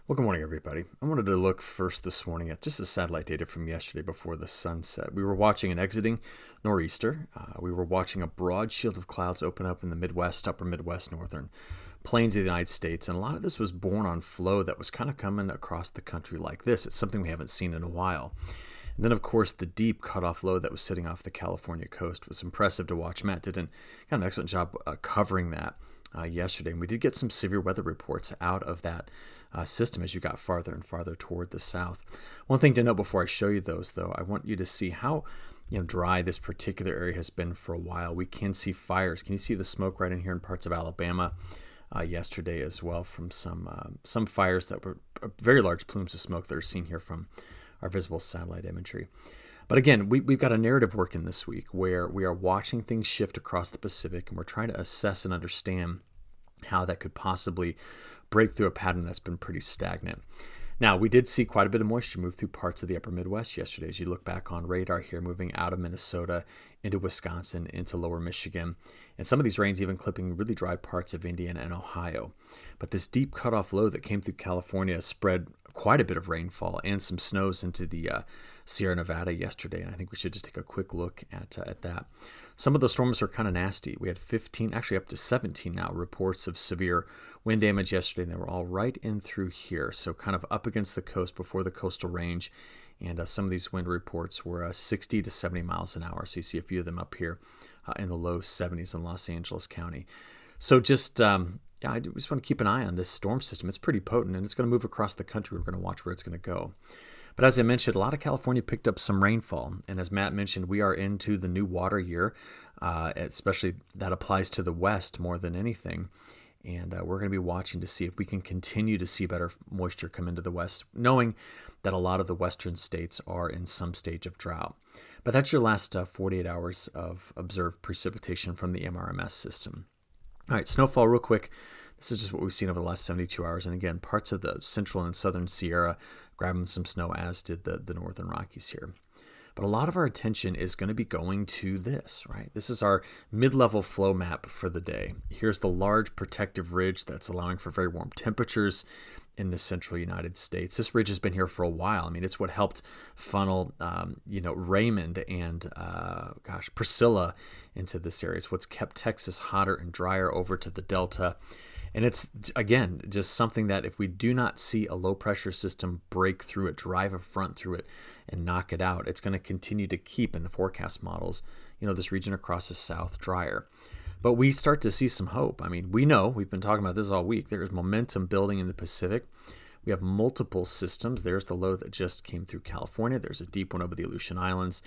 Well, good morning, everybody. I wanted to look first this morning at just the satellite data from yesterday before the sun set. We were watching an exiting nor'easter. We were watching a broad shield of clouds open up in the Midwest, upper Midwest, northern plains of the United States. And a lot of this was born on flow that was kind of coming across the country like this. It's something we haven't seen in a while. And then, of course, the deep cutoff low that was sitting off the California coast was impressive to watch. Matt did kind of an excellent job covering that yesterday. And we did get some severe weather reports out of that system as you got farther and farther toward the south. One thing to note before I show you those, though, I want you to see how dry this particular area has been for a while. We can see fires. Can you see the smoke right in here in parts of Alabama yesterday as well from some fires that were very large plumes of smoke that are seen here from our visible satellite imagery. But again, we've got a narrative working this week where we are watching things shift across the Pacific, and we're trying to assess and understand how that could possibly break through a pattern that's been pretty stagnant. Now, we did see quite a bit of moisture move through parts of the upper Midwest yesterday. As you look back on radar here, moving out of Minnesota into Wisconsin, into lower Michigan, and some of these rains even clipping really dry parts of Indiana and Ohio. But this deep cutoff low that came through California spread quite a bit of rainfall and some snows into the Sierra Nevada yesterday, and I think we should just take a quick look at that. Some of the storms are kind of nasty. We had 15, actually up to 17 now, reports of severe wind damage yesterday, and they were all right in through here, so kind of up against the coast before the coastal range, and some of these wind reports were 60 to 70 miles an hour, so you see a few of them up here in the low 70s in Los Angeles County. So just I just want to keep an eye on this storm system. It's pretty potent, and it's going to move across the country. We're going to watch where it's going to go. But as I mentioned, a lot of California picked up some rainfall. And as Matt mentioned, we are into the new water year, especially that applies to the west more than anything. And we're going to be watching to see if we can continue to see better moisture come into the west, knowing that a lot of the western states are in some stage of drought. But that's your last 48 hours of observed precipitation from the MRMS system. All right, snowfall real quick. This is just what we've seen over the last 72 hours. And again, parts of the central and southern Sierra grabbing some snow, as did the northern Rockies here. But a lot of our attention is going to be going to this, right? This is our mid-level flow map for the day. Here's the large protective ridge that's allowing for very warm temperatures in the central United States. This ridge has been here for a while. I mean, it's what helped funnel, Raymond and, Priscilla into this area. It's what's kept Texas hotter and drier over to the Delta. And it's, again, just something that if we do not see a low-pressure system break through it, drive a front through it, and knock it out, it's going to continue to keep, in the forecast models, this region across the south drier. But we start to see some hope. I mean, we know, we've been talking about this all week, there is momentum building in the Pacific. We have multiple systems. There's the low that just came through California. There's a deep one over the Aleutian Islands.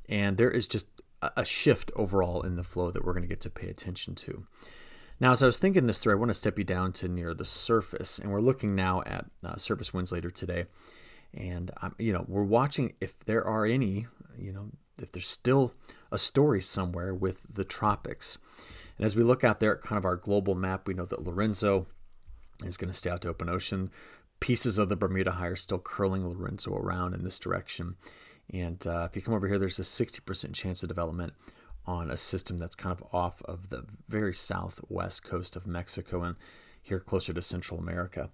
And there is just a shift overall in the flow that we're going to get to pay attention to. Now, as I was thinking this through, I want to step you down to near the surface, and we're looking now at surface winds later today. And, we're watching if there are any, if there's still a story somewhere with the tropics. And as we look out there at kind of our global map, we know that Lorenzo is going to stay out to open ocean. Pieces of the Bermuda High are still curling Lorenzo around in this direction. And if you come over here, there's a 60% chance of development on a system that's kind of off of the very southwest coast of Mexico and here closer to Central America.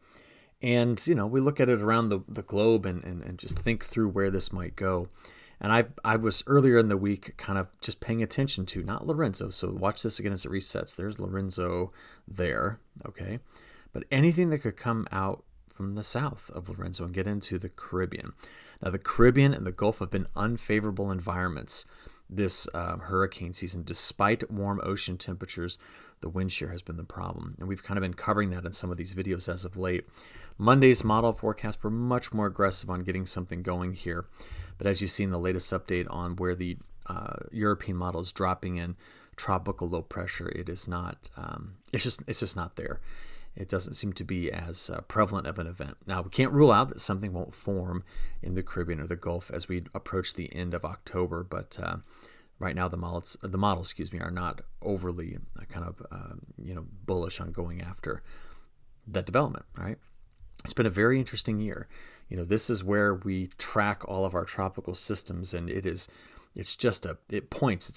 And, we look at it around the globe and just think through where this might go. And I was earlier in the week kind of just paying attention to, not Lorenzo, so watch this again as it resets. There's Lorenzo there, okay? But anything that could come out from the south of Lorenzo and get into the Caribbean. Now, the Caribbean and the Gulf have been unfavorable environments this hurricane season. Despite warm ocean temperatures, the wind shear has been the problem. And we've kind of been covering that in some of these videos as of late. Monday's model forecasts were much more aggressive on getting something going here. But as you see in the latest update on where the European model is dropping in tropical low pressure, it is not, it's just not there. It doesn't seem to be as prevalent of an event. Now, we can't rule out that something won't form in the Caribbean or the Gulf as we approach the end of October, but right now the models, are not overly bullish on going after that development, right? It's been a very interesting year. This is where we track all of our tropical systems, and it's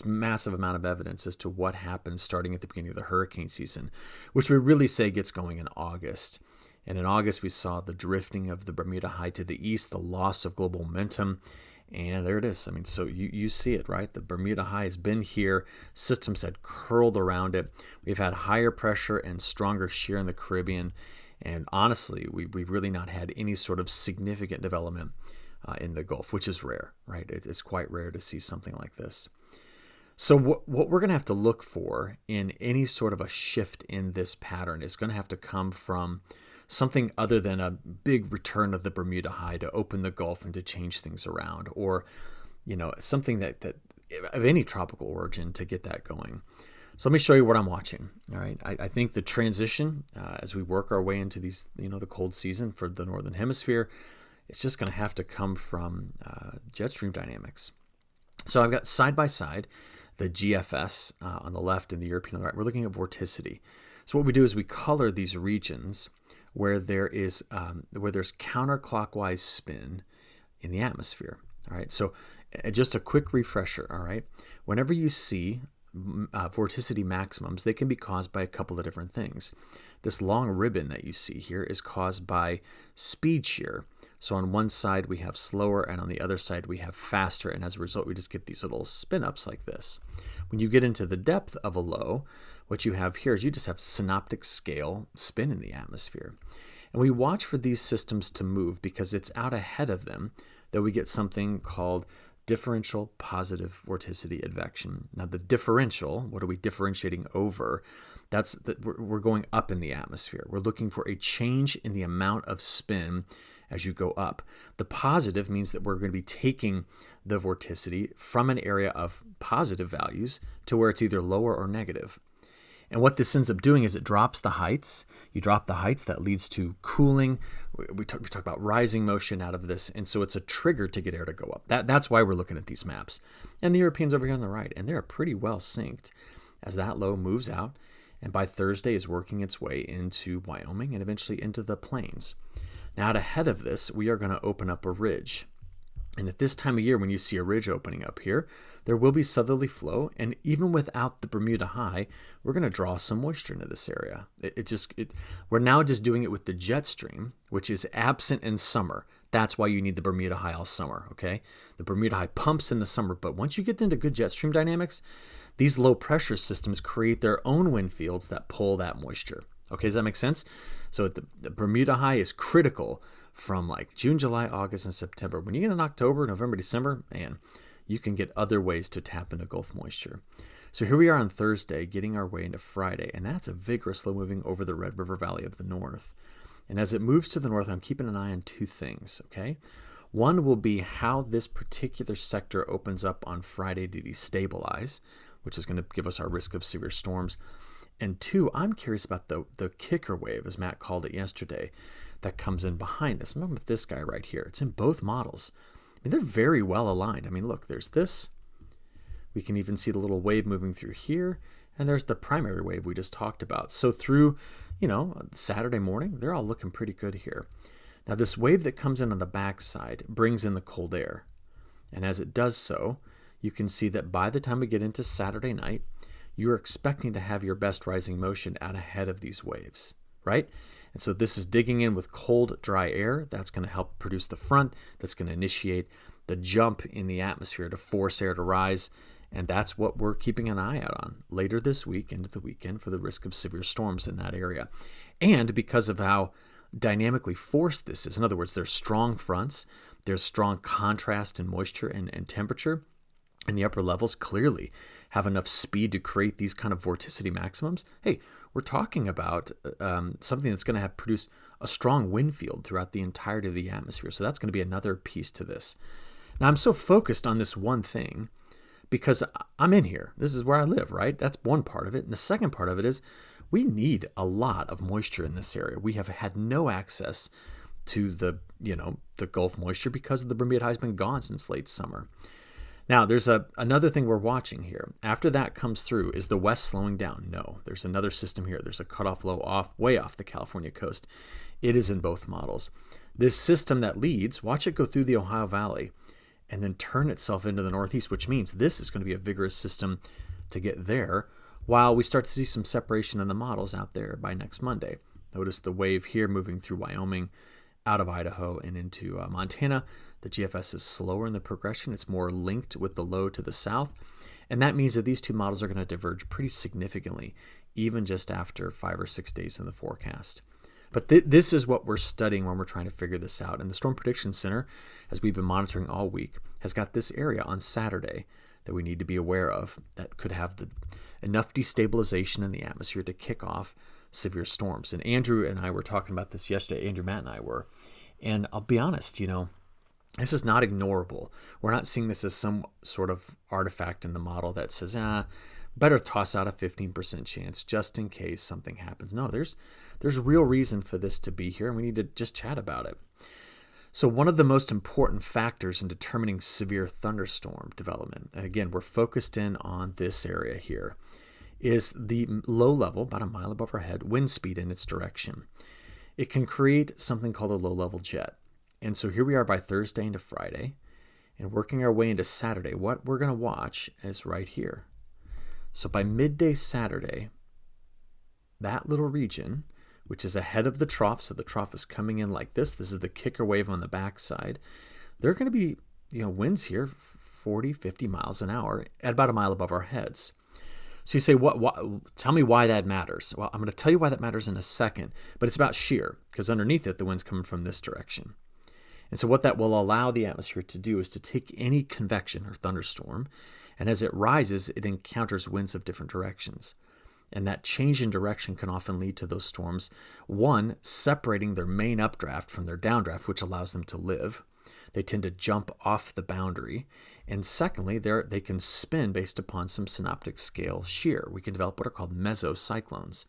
massive amount of evidence as to what happens starting at the beginning of the hurricane season, which we really say gets going in August. And in August, we saw the drifting of the Bermuda High to the east, the loss of global momentum. And there it is. I mean, so you see it, right? The Bermuda High has been here. Systems had curled around it. We've had higher pressure and stronger shear in the Caribbean. And honestly, we've really not had any sort of significant development in the Gulf, which is rare, right? It's quite rare to see something like this. So what we're going to have to look for in any sort of a shift in this pattern is going to have to come from something other than a big return of the Bermuda High to open the Gulf and to change things around, or something that of any tropical origin to get that going. So let me show you what I'm watching. All right, I think the transition as we work our way into these, the cold season for the Northern Hemisphere, it's just going to have to come from jet stream dynamics. So I've got side by side the GFS on the left and the European on the right. We're looking at vorticity. So what we do is we color these regions where there's counterclockwise spin in the atmosphere. All right. So just a quick refresher. All right. Whenever you see vorticity maximums, they can be caused by a couple of different things. This long ribbon that you see here is caused by speed shear. So on one side we have slower, and on the other side we have faster, and as a result we just get these little spin-ups like this. When you get into the depth of a low, what you have here is you just have synoptic scale spin in the atmosphere. And we watch for these systems to move because it's out ahead of them that we get something called differential positive vorticity advection. Now the differential, what are we differentiating over? That's that we're going up in the atmosphere. We're looking for a change in the amount of spin as you go up. The positive means that we're going to be taking the vorticity from an area of positive values to where it's either lower or negative. And what this ends up doing is it drops the heights. You drop the heights, that leads to cooling. We talk about rising motion out of this, and so it's a trigger to get air to go up. That's why we're looking at these maps. And the Europeans over here on the right, and they're pretty well synced as that low moves out, and by Thursday is working its way into Wyoming and eventually into the plains. Now, out ahead of this, we are going to open up a ridge. And at this time of year, when you see a ridge opening up here, there will be southerly flow. And even without the Bermuda High, we're going to draw some moisture into this area. We're now just doing it with the jet stream, which is absent in summer. That's why you need the Bermuda High all summer, okay? The Bermuda High pumps in the summer, but once you get into good jet stream dynamics, these low pressure systems create their own wind fields that pull that moisture. Okay, does that make sense? So the Bermuda High is critical from like June, July, August, and September. When you get in October, November, December, man, you can get other ways to tap into Gulf moisture. So here we are on Thursday, getting our way into Friday, and that's a vigorous low moving over the Red River Valley of the north. And as it moves to the north, I'm keeping an eye on two things, okay? One will be how this particular sector opens up on Friday to destabilize, which is going to give us our risk of severe storms. And two, I'm curious about the kicker wave, as Matt called it yesterday, that comes in behind this. I'm with this guy right here. It's in both models. I mean, they're very well aligned. I mean, look, there's this. We can even see the little wave moving through here. And there's the primary wave we just talked about. So through, Saturday morning, they're all looking pretty good here. Now, this wave that comes in on the backside brings in the cold air. And as it does so, you can see that by the time we get into Saturday night, you're expecting to have your best rising motion out ahead of these waves, right? And so this is digging in with cold, dry air. That's going to help produce the front. That's going to initiate the jump in the atmosphere to force air to rise. And that's what we're keeping an eye out on later this week into the weekend for the risk of severe storms in that area. And because of how dynamically forced this is, in other words, there's strong fronts, there's strong contrast in moisture and temperature, and the upper levels clearly have enough speed to create these kind of vorticity maximums. Hey, we're talking about something that's going to produce a strong wind field throughout the entirety of the atmosphere. So that's going to be another piece to this. Now, I'm so focused on this one thing because I'm in here. This is where I live, right? That's one part of it. And the second part of it is we need a lot of moisture in this area. We have had no access to the Gulf moisture because the Bermuda High has been gone since late summer. Now, there's another thing we're watching here. After that comes through, is the west slowing down? No. There's another system here. There's a cutoff low way off the California coast. It is in both models. This system that leads, watch it go through the Ohio Valley and then turn itself into the northeast, which means this is going to be a vigorous system to get there while we start to see some separation in the models out there by next Monday. Notice the wave here moving through Wyoming, out of Idaho, and into Montana. The GFS is slower in the progression. It's more linked with the low to the south. And that means that these two models are going to diverge pretty significantly, even just after 5 or 6 days in the forecast. But this is what we're studying when we're trying to figure this out. And the Storm Prediction Center, as we've been monitoring all week, has got this area on Saturday that we need to be aware of that could have enough destabilization in the atmosphere to kick off severe storms. And Andrew and I were talking about this yesterday. Andrew, Matt, and I were. And I'll be honest, this is not ignorable. We're not seeing this as some sort of artifact in the model that says, better toss out a 15% chance just in case something happens. No, there's real reason for this to be here, and we need to just chat about it. So one of the most important factors in determining severe thunderstorm development, and again, we're focused in on this area here, is the low level, about a mile above our head, wind speed in its direction. It can create something called a low-level jet. And so here we are by Thursday into Friday, and working our way into Saturday. What we're going to watch is right here. So by midday Saturday, that little region, which is ahead of the trough, so the trough is coming in like this. This is the kicker wave on the backside. There are going to be winds here 40, 50 miles an hour at about a mile above our heads. So you say, tell me why that matters. Well, I'm going to tell you why that matters in a second, but it's about shear, because underneath it, the wind's coming from this direction. And so what that will allow the atmosphere to do is to take any convection or thunderstorm, and as it rises, it encounters winds of different directions. And that change in direction can often lead to those storms, one, separating their main updraft from their downdraft, which allows them to live. They tend to jump off the boundary. And secondly, they can spin based upon some synoptic scale shear. We can develop what are called mesocyclones.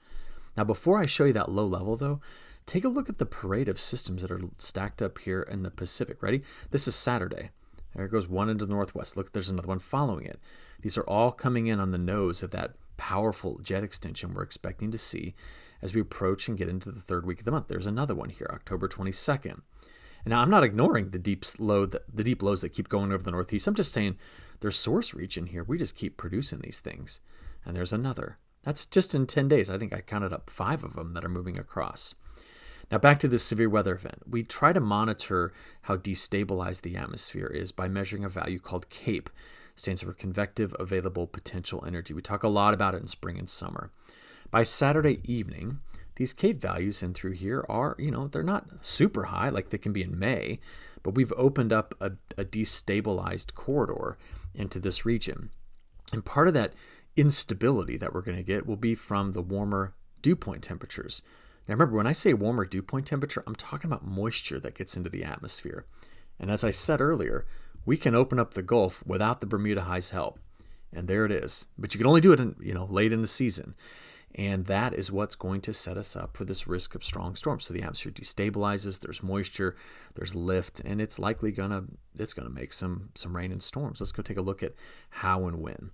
Now, before I show you that low level, though, take a look at the parade of systems that are stacked up here in the Pacific. Ready? This is Saturday. There goes one into the northwest. Look, there's another one following it. These are all coming in on the nose of that powerful jet extension we're expecting to see as we approach and get into the third week of the month. There's another one here, October 22nd. And now I'm not ignoring the deep lows that keep going over the northeast. I'm just saying there's source region here. We just keep producing these things. And there's another. That's just in 10 days. I think I counted up 5 of them that are moving across. Now back to this severe weather event. We try to monitor how destabilized the atmosphere is by measuring a value called CAPE. It stands for Convective Available Potential Energy. We talk a lot about it in spring and summer. By Saturday evening, these CAPE values in through here are, they're not super high like they can be in May, but we've opened up a destabilized corridor into this region. And part of that instability that we're going to get will be from the warmer dew point temperatures. Now remember, when I say warmer dew point temperature, I'm talking about moisture that gets into the atmosphere. And as I said earlier, we can open up the Gulf without the Bermuda high's help. And there it is. But you can only do it late in the season. And that is what's going to set us up for this risk of strong storms. So the atmosphere destabilizes, there's moisture, there's lift, and it's likely gonna make some rain and storms. Let's go take a look at how and when.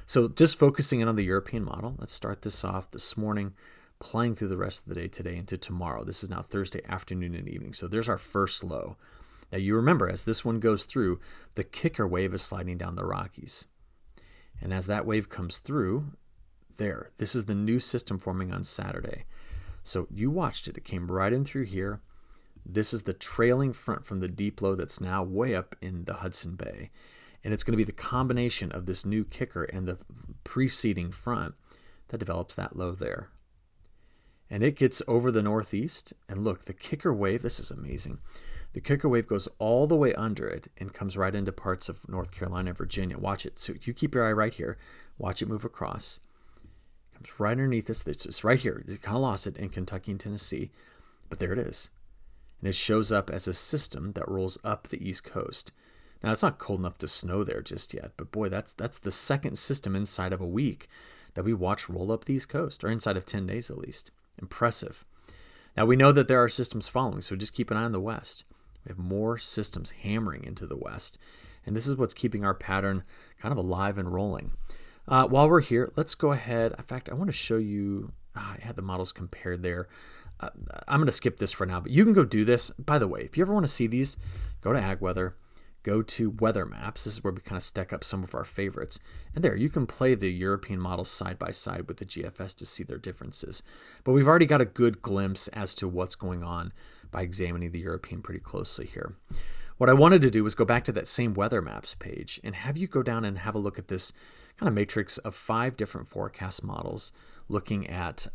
So just focusing in on the European model, let's start this off this morning, playing through the rest of the day today into tomorrow. This is now Thursday afternoon and evening. So there's our first low. Now you remember, as this one goes through, the kicker wave is sliding down the Rockies. And as that wave comes through, this is the new system forming on Saturday. So you watched it. It came right in through here. This is the trailing front from the deep low that's now way up in the Hudson Bay. And it's going to be the combination of this new kicker and the preceding front that develops that low there. And it gets over the northeast. And look, the kicker wave, this is amazing. The kicker wave goes all the way under it and comes right into parts of North Carolina and Virginia. Watch it. So you keep your eye right here. Watch it move across. Comes right underneath this. It's right here. You kind of lost it in Kentucky and Tennessee, but there it is. And it shows up as a system that rolls up the East Coast. Now, it's not cold enough to snow there just yet, but boy, that's the second system inside of a week that we watch roll up the East Coast, or inside of 10 days at least. Impressive. Now, we know that there are systems following, so just keep an eye on the west. We have more systems hammering into the west, and this is what's keeping our pattern kind of alive and rolling. While we're here, let's go ahead. In fact, I want to show you, I had the models compared there. I'm going to skip this for now, but you can go do this. By the way, if you ever want to see these, go to AgWeather, go to weather maps. This is where we kind of stack up some of our favorites. And there, you can play the European models side by side with the GFS to see their differences. But we've already got a good glimpse as to what's going on by examining the European pretty closely here. What I wanted to do was go back to that same weather maps page and have you go down and have a look at this kind of matrix of 5 different forecast models looking at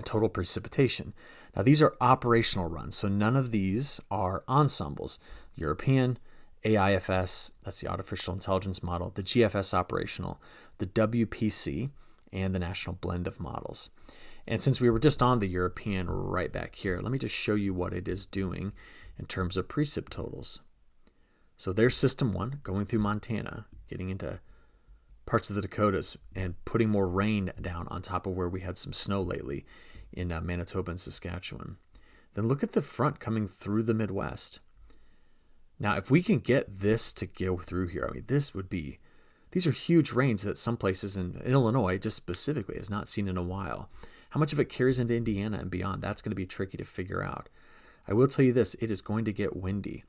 total precipitation. Now, these are operational runs, so none of these are ensembles. European, AIFS, that's the Artificial Intelligence Model, the GFS Operational, the WPC, and the National Blend of Models. And since we were just on the European right back here, let me just show you what it is doing in terms of precip totals. So there's System 1 going through Montana, getting into parts of the Dakotas and putting more rain down on top of where we had some snow lately in Manitoba and Saskatchewan. Then look at the front coming through the Midwest. Now, if we can get this to go through here, I mean, these are huge rains that some places in Illinois, just specifically, has not seen in a while. How much of it carries into Indiana and beyond? That's going to be tricky to figure out. I will tell you this, it is going to get windy.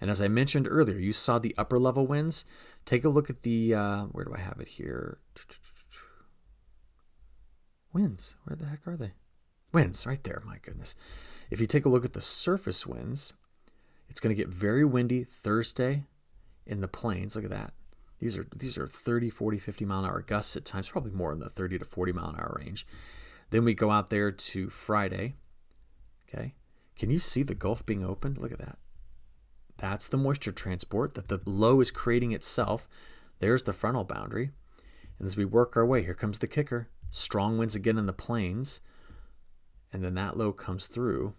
And as I mentioned earlier, you saw the upper level winds. Take a look at the, where do I have it here? Winds, where the heck are they? Winds, right there, my goodness. If you take a look at the surface winds, it's going to get very windy Thursday in the plains. Look at that. These are 30, 40, 50 mile an hour gusts at times, probably more in the 30 to 40 mile an hour range. Then we go out there to Friday. Okay. Can you see the Gulf being opened? Look at that. That's the moisture transport that the low is creating itself. There's the frontal boundary. And as we work our way, here comes the kicker. Strong winds again in the plains. And then that low comes through.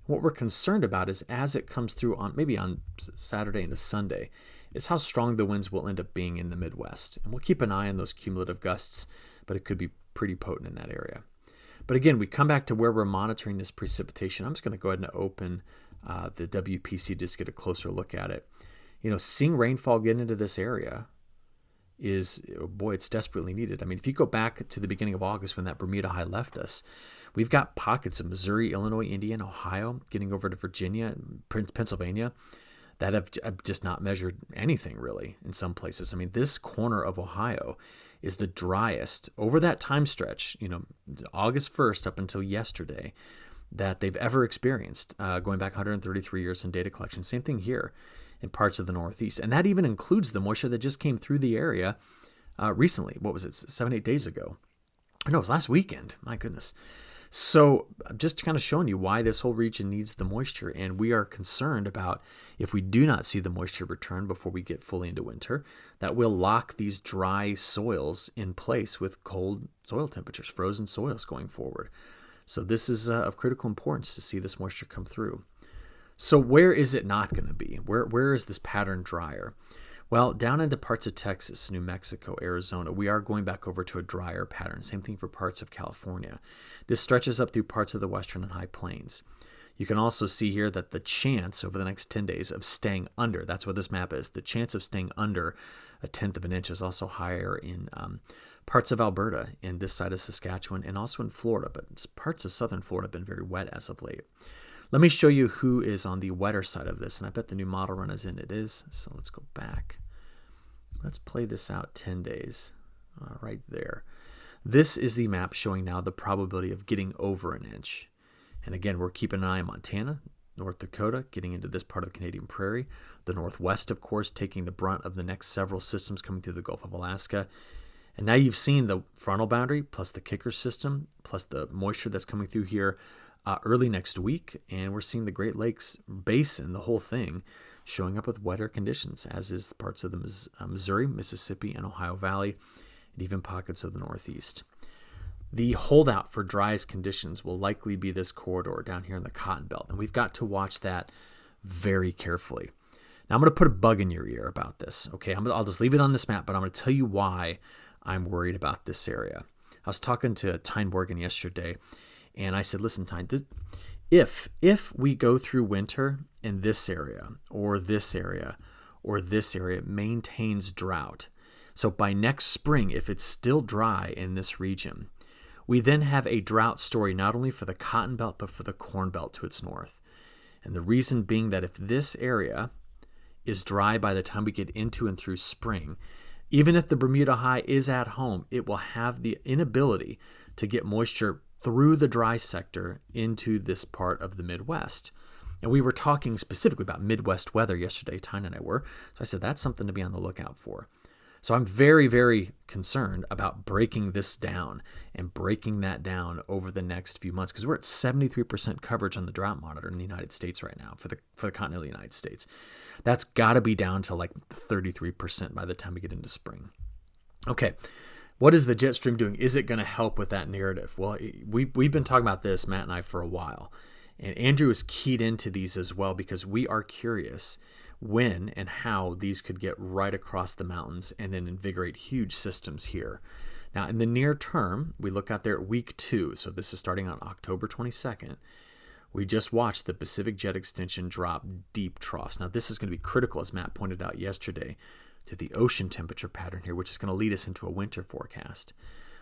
What we're concerned about is as it comes through on maybe on Saturday into Sunday, is how strong the winds will end up being in the Midwest. And we'll keep an eye on those cumulative gusts, but it could be pretty potent in that area. But again, we come back to where we're monitoring this precipitation. I'm just going to go ahead and open the WPC to just get a closer look at it. You know, seeing rainfall get into this area is, boy, it's desperately needed. I mean, if you go back to the beginning of August when that Bermuda high left us, we've got pockets of Missouri, Illinois, Indiana, Ohio, getting over to Virginia and Pennsylvania that have just not measured anything really in some places. I mean, this corner of Ohio is the driest over that time stretch, you know, August 1st up until yesterday, that they've ever experienced, going back 133 years in data collection. Same thing here in parts of the Northeast. And that even includes the moisture that just came through the area recently. What was it, 7-8 days ago? No, it was last weekend. My goodness. So I'm just kind of showing you why this whole region needs the moisture. And we are concerned about if we do not see the moisture return before we get fully into winter, that will lock these dry soils in place with cold soil temperatures, frozen soils going forward. So this is of critical importance to see this moisture come through. So where is it not going to be? Where is this pattern drier? Well, down into parts of Texas, New Mexico, Arizona, we are going back over to a drier pattern. Same thing for parts of California. This stretches up through parts of the western and high plains. You can also see here that the chance over the next 10 days of staying under, that's what this map is, the chance of staying under 1/10 of an inch is also higher in parts of Alberta, in this side of Saskatchewan, and also in Florida. But parts of southern Florida have been very wet as of late. Let me show you who is on the wetter side of this, and I bet the new model run is in. It is, so let's go back. Let's play this out 10 days, right there. This is the map showing now the probability of getting over an inch. And again, we're keeping an eye on Montana, North Dakota, getting into this part of the Canadian Prairie. The Northwest, of course, taking the brunt of the next several systems coming through the Gulf of Alaska. And now you've seen the frontal boundary, plus the kicker system, plus the moisture that's coming through here early next week. And we're seeing the Great Lakes Basin, the whole thing, showing up with wetter conditions, as is parts of the Missouri, Mississippi, and Ohio Valley, and even pockets of the Northeast. The holdout for driest conditions will likely be this corridor down here in the Cottonbelt, and we've got to watch that very carefully. Now, I'm going to put a bug in your ear about this, okay? I'll just leave it on this map, but I'm going to tell you why I'm worried about this area. I was talking to Tyne Morgan yesterday, and I said, listen, Tyne, if we go through winter in this area, or this area, or this area maintains drought, so by next spring, if it's still dry in this region, we then have a drought story not only for the Cotton Belt, but for the Corn Belt to its north. And the reason being that if this area is dry by the time we get into and through spring. Even if the Bermuda high is at home, it will have the inability to get moisture through the dry sector into this part of the Midwest. And we were talking specifically about Midwest weather yesterday, Tyne and I were. So I said that's something to be on the lookout for. So I'm very, very concerned about breaking this down and breaking that down over the next few months, because we're at 73% coverage on the drought monitor in the United States right now for the continental United States. That's got to be down to like 33% by the time we get into spring. Okay, what is the jet stream doing? Is it going to help with that narrative? Well, we've been talking about this, Matt and I, for a while. And Andrew is keyed into these as well, because we are curious when and how these could get right across the mountains and then invigorate huge systems here. Now, in the near term, we look out there at week 2. So this is starting on October 22nd. We just watched the Pacific jet extension drop deep troughs. Now, this is going to be critical, as Matt pointed out yesterday, to the ocean temperature pattern here, which is going to lead us into a winter forecast.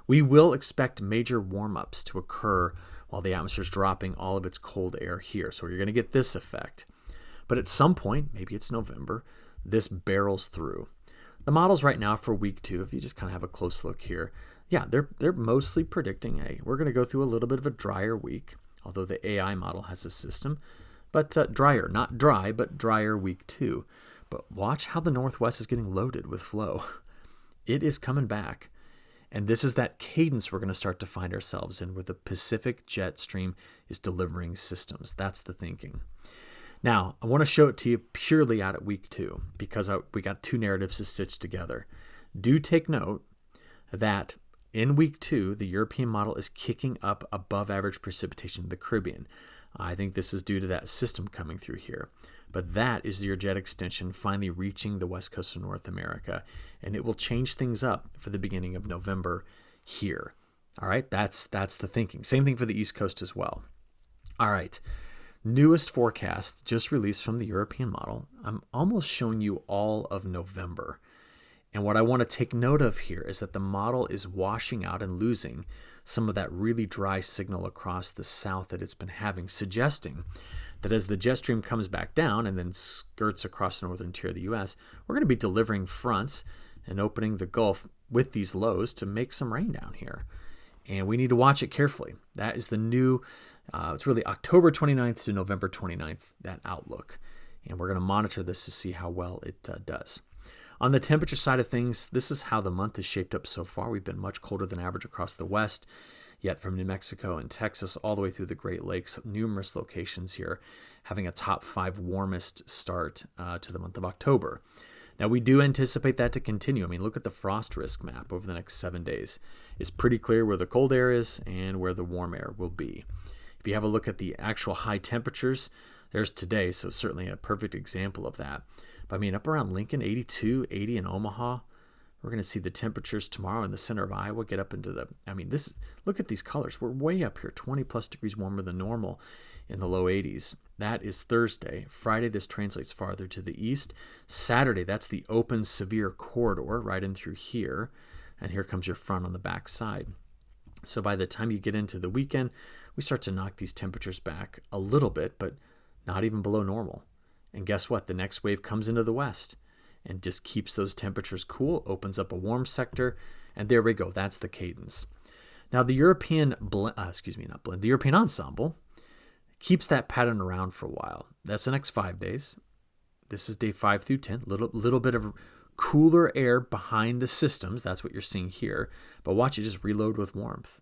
We will expect major warm-ups to occur while the atmosphere is dropping all of its cold air here. So you're going to get this effect. But at some point, maybe it's November, this barrels through. The models right now for week 2, if you just kind of have a close look here, yeah, they're mostly predicting we're going to go through a little bit of a drier week, although the AI model has a system, but drier, not dry, but drier week 2. But watch how the Northwest is getting loaded with flow. It is coming back. And this is that cadence we're going to start to find ourselves in, where the Pacific jet stream is delivering systems. That's the thinking. Now, I want to show it to you purely out at week 2, because we got 2 narratives to stitch together. Do take note that in week 2, the European model is kicking up above average precipitation in the Caribbean. I think this is due to that system coming through here. But that is your jet extension finally reaching the west coast of North America, and it will change things up for the beginning of November here. All right, that's the thinking. Same thing for the East Coast as well. All right. Newest forecast just released from the European model. I'm almost showing you all of November. And what I want to take note of here is that the model is washing out and losing some of that really dry signal across the south that it's been having, suggesting that as the jet stream comes back down and then skirts across the northern tier of the U.S., we're going to be delivering fronts and opening the Gulf with these lows to make some rain down here. And we need to watch it carefully. That is the new it's really October 29th to November 29th, that outlook. And we're going to monitor this to see how well it does. On the temperature side of things, this is how the month is shaped up so far. We've been much colder than average across the west, yet from New Mexico and Texas all the way through the Great Lakes, numerous locations here having a top 5 warmest start to the month of October. Now, we do anticipate that to continue. I mean, look at the frost risk map over the next 7 days. It's pretty clear where the cold air is and where the warm air will be. If you have a look at the actual high temperatures, there's today, so certainly a perfect example of that. But I mean, up around Lincoln, 82, 80 in Omaha. We're going to see the temperatures tomorrow in the center of Iowa get up into look at these colors. We're way up here, 20 plus degrees warmer than normal in the low 80s. That is Thursday. Friday, this translates farther to the east. Saturday, that's the open severe corridor right in through here. And here comes your front on the back side. So by the time you get into the weekend, we start to knock these temperatures back a little bit, but not even below normal. And guess what? The next wave comes into the west and just keeps those temperatures cool, opens up a warm sector, and there we go. That's the cadence. Now, the European the European ensemble keeps that pattern around for a while. That's the next 5 days. This is day 5 through 10. Little bit of cooler air behind the systems. That's what you're seeing here. But watch it just reload with warmth.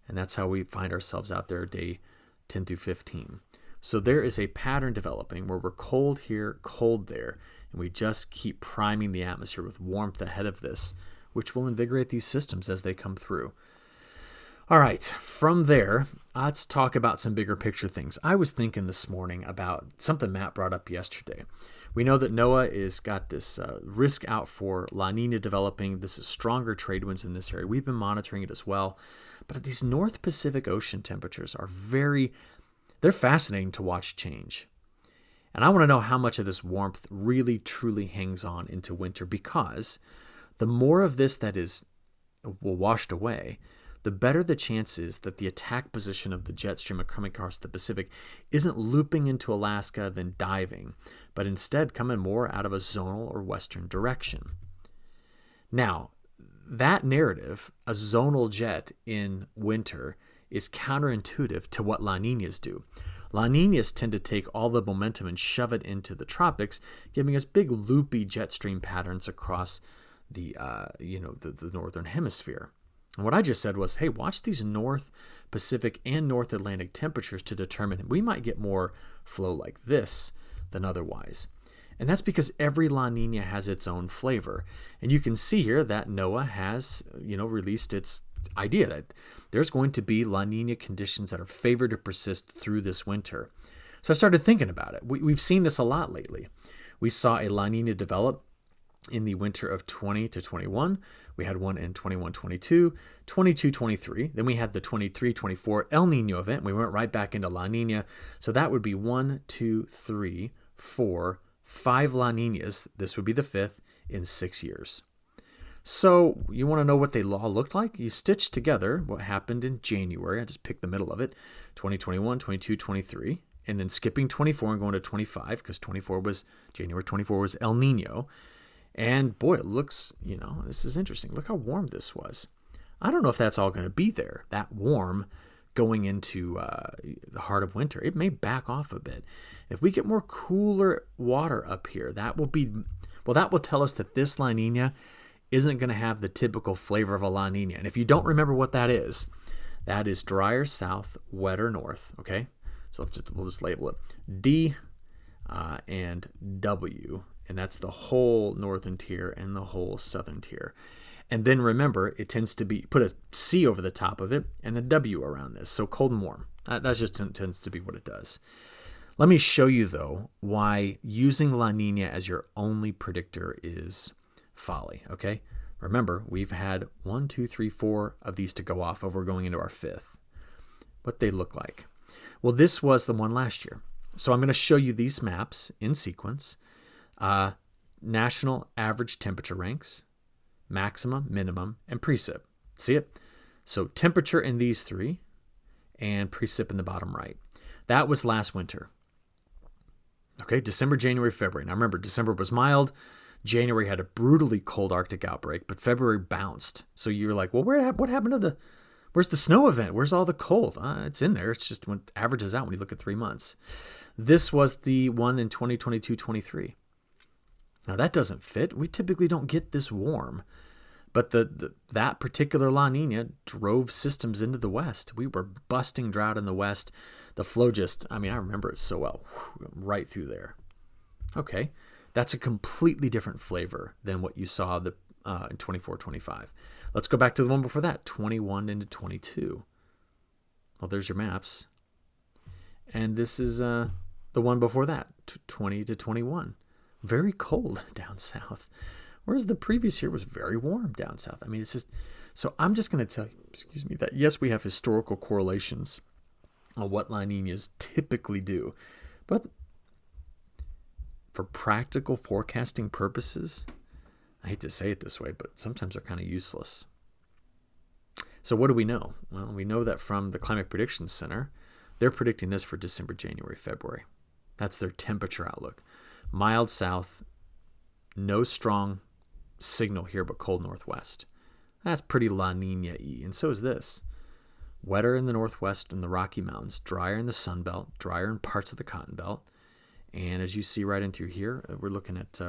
And that's how we find ourselves out there day 10 through 15. So there is a pattern developing where we're cold here, cold there, and we just keep priming the atmosphere with warmth ahead of this, which will invigorate these systems as they come through. All right, from there, let's talk about some bigger picture things. I was thinking this morning about something Matt brought up yesterday. We know that NOAA is got this risk out for La Niña developing. This is stronger trade winds in this area. We've been monitoring it as well. But these North Pacific Ocean temperatures are they're fascinating to watch change. And I want to know how much of this warmth really, truly hangs on into winter, because the more of this that is washed away, the better the chance is that the attack position of the jet stream coming across the Pacific isn't looping into Alaska, then diving, but instead coming more out of a zonal or western direction. Now, that narrative, a zonal jet in winter, is counterintuitive to what La Niñas do. La Niñas tend to take all the momentum and shove it into the tropics, giving us big loopy jet stream patterns across the northern hemisphere. And what I just said was, hey, watch these North Pacific and North Atlantic temperatures to determine we might get more flow like this than otherwise. And that's because every La Niña has its own flavor. And you can see here that NOAA has, released its idea that there's going to be La Niña conditions that are favored to persist through this winter. So I started thinking about it. We've seen this a lot lately. We saw a La Niña develop in the winter of 20 to 21. We had one in 21-22, 22-23. Then we had the 23-24 El Nino event. We went right back into La Niña. So that would be 1, 2, 3, 4, 5 La Niñas. This would be the 5th in 6 years. So you want to know what they all looked like? You stitch together what happened in January. I just picked the middle of it, 2021, 22, 23, and then skipping 24 and going to 25 because January 24 was El Nino. And boy, it looks, this is interesting. Look how warm this was. I don't know if that's all going to be there, that warm going into the heart of winter. It may back off a bit. If we get more cooler water up here, that will tell us that this La Niña isn't going to have the typical flavor of a La Niña. And if you don't remember what that is drier south, wetter north, okay? So we'll just label it D and W, and that's the whole northern tier and the whole southern tier. And then remember, it tends to be, put a C over the top of it and a W around this, so cold and warm. That just tends to be what it does. Let me show you, though, why using La Niña as your only predictor is folly, okay? Remember, we've had 1, 2, 3, 4 of these to go off over going into our 5th. What they look like. Well, this was the one last year. So I'm going to show you these maps in sequence. National average temperature ranks, maximum, minimum, and precip. See it? So temperature in these 3 and precip in the bottom right. That was last winter. Okay, December, January, February. Now remember, December was mild. January had a brutally cold Arctic outbreak, but February bounced. So you're like, well, what happened to where's the snow event? Where's all the cold? It's in there. It's just when it averages out when you look at 3 months. This was the one in 2022-23. Now that doesn't fit. We typically don't get this warm. But that particular La Niña drove systems into the west. We were busting drought in the west. The flow I remember it so well. Right through there. Okay. That's a completely different flavor than what you saw in 24-25. Let's go back to the one before that, 21 into 22. Well, there's your maps. And this is the one before that, 20 to 21. Very cold down south. Whereas the previous year was very warm down south. It's just, so I'm just going to tell you, that yes, we have historical correlations on what La Niñas typically do. But for practical forecasting purposes, I hate to say it this way, but sometimes they're kind of useless. So what do we know? Well, we know that from the Climate Prediction Center, they're predicting this for December, January, February. That's their temperature outlook. Mild south, no strong signal here, but cold northwest. That's pretty La Niña-y, and so is this. Wetter in the northwest and the Rocky Mountains, drier in the Sun Belt, drier in parts of the Cottonbelt. And as you see right in through here, we're looking at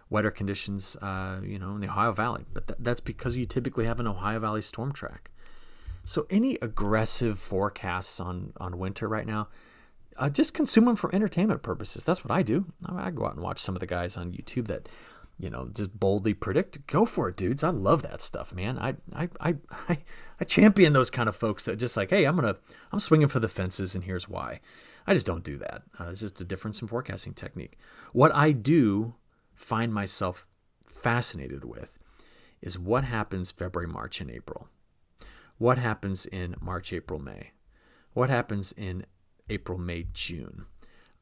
wetter conditions, in the Ohio Valley. But that's because you typically have an Ohio Valley storm track. So any aggressive forecasts on winter right now, just consume them for entertainment purposes. That's what I do. I go out and watch some of the guys on YouTube that, just boldly predict. Go for it, dudes. I love that stuff, man. I champion those kind of folks that just like, hey, I'm swinging for the fences, and here's why. I just don't do that. It's just a difference in forecasting technique. What I do find myself fascinated with is what happens February, March, and April. What happens in March, April, May? What happens in April, May, June?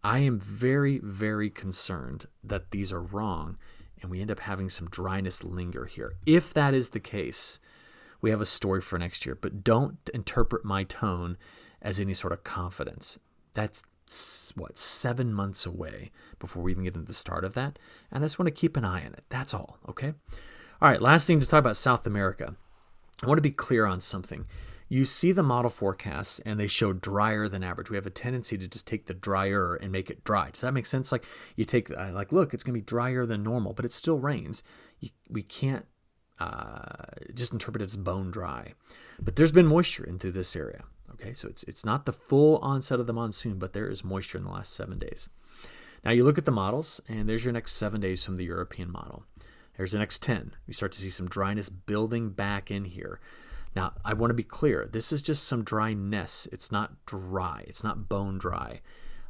I am very, very concerned that these are wrong and we end up having some dryness linger here. If that is the case, we have a story for next year. But don't interpret my tone as any sort of confidence. That's 7 months away before we even get into the start of that. And I just want to keep an eye on it. That's all, okay? All right, last thing to talk about South America. I want to be clear on something. You see the model forecasts, and they show drier than average. We have a tendency to just take the drier and make it dry. Does that make sense? Like you take, look, it's going to be drier than normal, but it still rains. We can't just interpret it as bone dry. But there's been moisture in through this area. Okay, so it's not the full onset of the monsoon, but there is moisture in the last 7 days. Now you look at the models, and there's your next 7 days from the European model. There's the next 10. We start to see some dryness building back in here. Now, I want to be clear. This is just some dryness. It's not dry. It's not bone dry.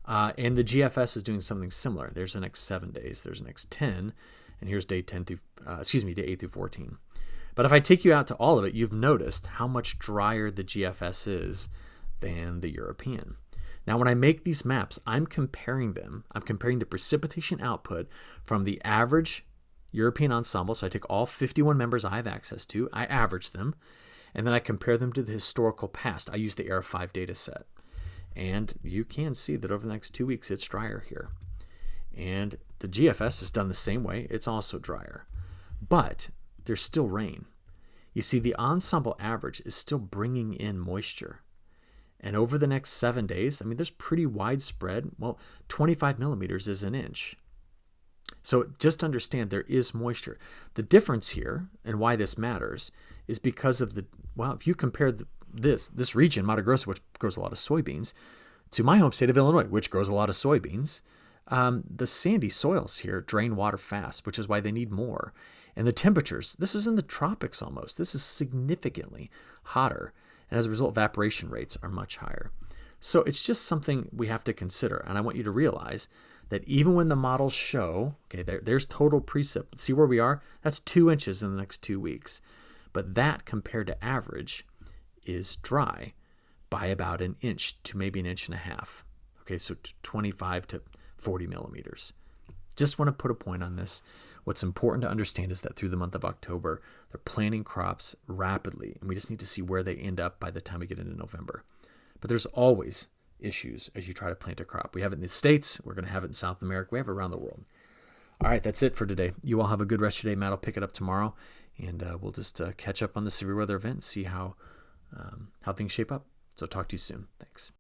And the GFS is doing something similar. There's the next 7 days. There's the next 10. And here's day 8 through 14. But if I take you out to all of it, you've noticed how much drier the GFS is than the European. Now, when I make these maps, I'm comparing them. I'm comparing the precipitation output from the average European ensemble. So I take all 51 members I have access to. I average them. And then I compare them to the historical past. I use the ERA 5 data set. And you can see that over the next 2 weeks, it's drier here. And the GFS is done the same way. It's also drier. But there's still rain. You see, the ensemble average is still bringing in moisture. And over the next 7 days, I mean, there's pretty widespread. Well, 25 millimeters is an inch. So just understand there is moisture. The difference here, and why this matters, is because of if you compare this region, Mato Grosso, which grows a lot of soybeans, to my home state of Illinois, which grows a lot of soybeans, the sandy soils here drain water fast, which is why they need more. And the temperatures, this is in the tropics almost. This is significantly hotter. And as a result, evaporation rates are much higher. So it's just something we have to consider. And I want you to realize that even when the models show, okay, there's total precip. See where we are? That's 2 inches in the next 2 weeks. But that, compared to average, is dry by about an inch to maybe an inch and a half. Okay, so 25 to 40 millimeters. Just want to put a point on this. What's important to understand is that through the month of October, they're planting crops rapidly, and we just need to see where they end up by the time we get into November. But there's always issues as you try to plant a crop. We have it in the States. We're going to have it in South America. We have it around the world. All right, that's it for today. You all have a good rest of your day. Matt will pick it up tomorrow, and we'll just catch up on the severe weather event and see how things shape up. So talk to you soon. Thanks.